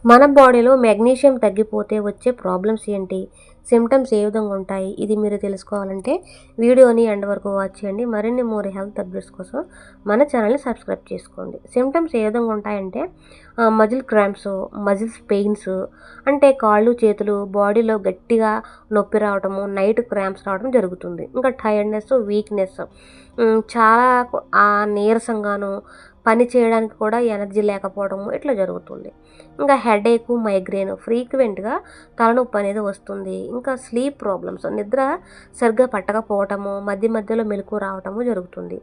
మన బాడీలో మెగ్నీషియం తగ్గిపోతే వచ్చే ప్రాబ్లమ్స్ ఏంటి? సిమ్టమ్స్ ఏ విధంగా ఉంటాయి? ఇది మీరు తెలుసుకోవాలంటే వీడియోని ఎండ్ వరకు వాచ్ చేయండి. మరిన్ని మోర్ హెల్త్ అప్డేట్స్ కోసం మన ఛానల్‌ని సబ్స్క్రైబ్ చేసుకోండి. సిమ్టమ్స్ ఏ విధంగా ఉంటాయంటే మజిల్ క్రాంప్స్, మజిల్స్ పెయిన్స్ అంటే కాళ్ళు, చేతులు బాడీలో గట్టిగా నొప్పి రావటము, నైట్ క్రాంప్స్ రావడం జరుగుతుంది. ఇంకా టైర్డ్‌నెస్, వీక్‌నెస్ చాలా నీరసంగాను, పని చేయడానికి కూడా ఎనర్జీ లేకపోవడము ఇట్లా జరుగుతుంది. ఇంకా హెడేకు, మైగ్రేన్ ఫ్రీక్వెంట్‌గా తలనొప్పి అనేది వస్తుంది. ఇంకా స్లీప్ ప్రాబ్లమ్స్ నిద్ర సరిగ్గా పట్టకపోవటము, మధ్య మధ్యలో మెలకువ రావటము జరుగుతుంది.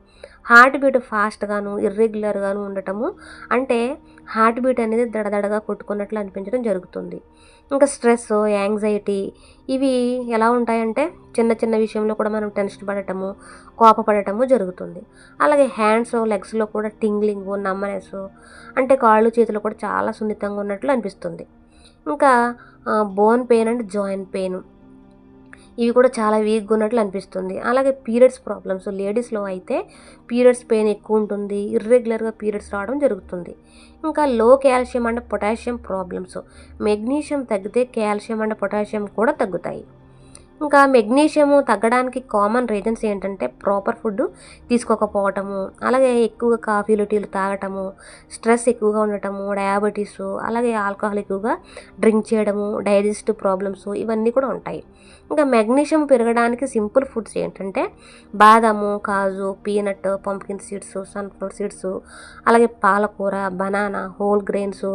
హార్ట్ బీట్ ఫాస్ట్‌గాను, ఇర్రెగ్యులర్‌గాను ఉండటము అంటే హార్ట్ బీట్ అనేది దడదడగా కొట్టుకున్నట్లు అనిపించడం జరుగుతుంది. ఇంకా స్ట్రెస్, యాంగ్జైటీ ఇవి ఎలా ఉంటాయంటే చిన్న చిన్న విషయంలో కూడా మనం టెన్షన్ పడటము, కోపపడటము జరుగుతుంది. అలాగే హ్యాండ్స్, లెగ్స్‌లో కూడా టింగ్లింగు, నమ్మనెస్ అంటే కాళ్ళు, చేతులు కూడా చాలా సున్నితంగా ఉన్నట్లు అనిపిస్తుంది. ఇంకా bone pain and joint pain ఇవి కూడా చాలా వీక్‌గా ఉన్నట్లు అనిపిస్తుంది. అలాగే పీరియడ్స్ ప్రాబ్లమ్స్ లేడీస్‌లో అయితే పీరియడ్స్ పెయిన్ ఎక్కువ ఉంటుంది. ఇర్రెగ్యులర్‌గా పీరియడ్స్ రావడం జరుగుతుంది. ఇంకా లో calcium and potassium problems magnesium తగ్గితే కాల్షియం అండ్ పొటాషియం కూడా తగ్గుతాయి. ఇంకా మెగ్నీషియము తగ్గడానికి కామన్ రీజన్స్ ఏంటంటే ప్రాపర్ ఫుడ్ తీసుకోకపోవటము, అలాగే ఎక్కువగా కాఫీలు, టీలు తాగటము, స్ట్రెస్ ఎక్కువగా ఉండటము, డయాబెటీస్, అలాగే ఆల్కహాల్ ఎక్కువగా డ్రింక్ చేయడము, డైజెస్టివ్ ప్రాబ్లమ్స్ ఇవన్నీ కూడా ఉంటాయి. ఇంకా మెగ్నీషియం పెరగడానికి సింపుల్ ఫుడ్స్ ఏంటంటే బాదాము, కాజు, peanut, pumpkin seeds, sunflower seeds, అలాగే పాలకూర, బనానా, హోల్ గ్రెయిన్స్,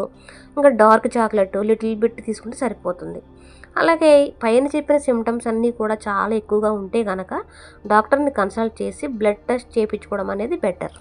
ఇంకా డార్క్ చాక్లెట్ లిటిల్ బిట్ తీసుకుంటే సరిపోతుంది. అలాగే పైన చెప్పిన సిమ్టమ్స్ అన్నీ కూడా చాలా ఎక్కువగా ఉంటే గనక డాక్టర్ని కన్సల్ట్ చేసి బ్లడ్ టెస్ట్ చేయించుకోవడం అనేది బెటర్.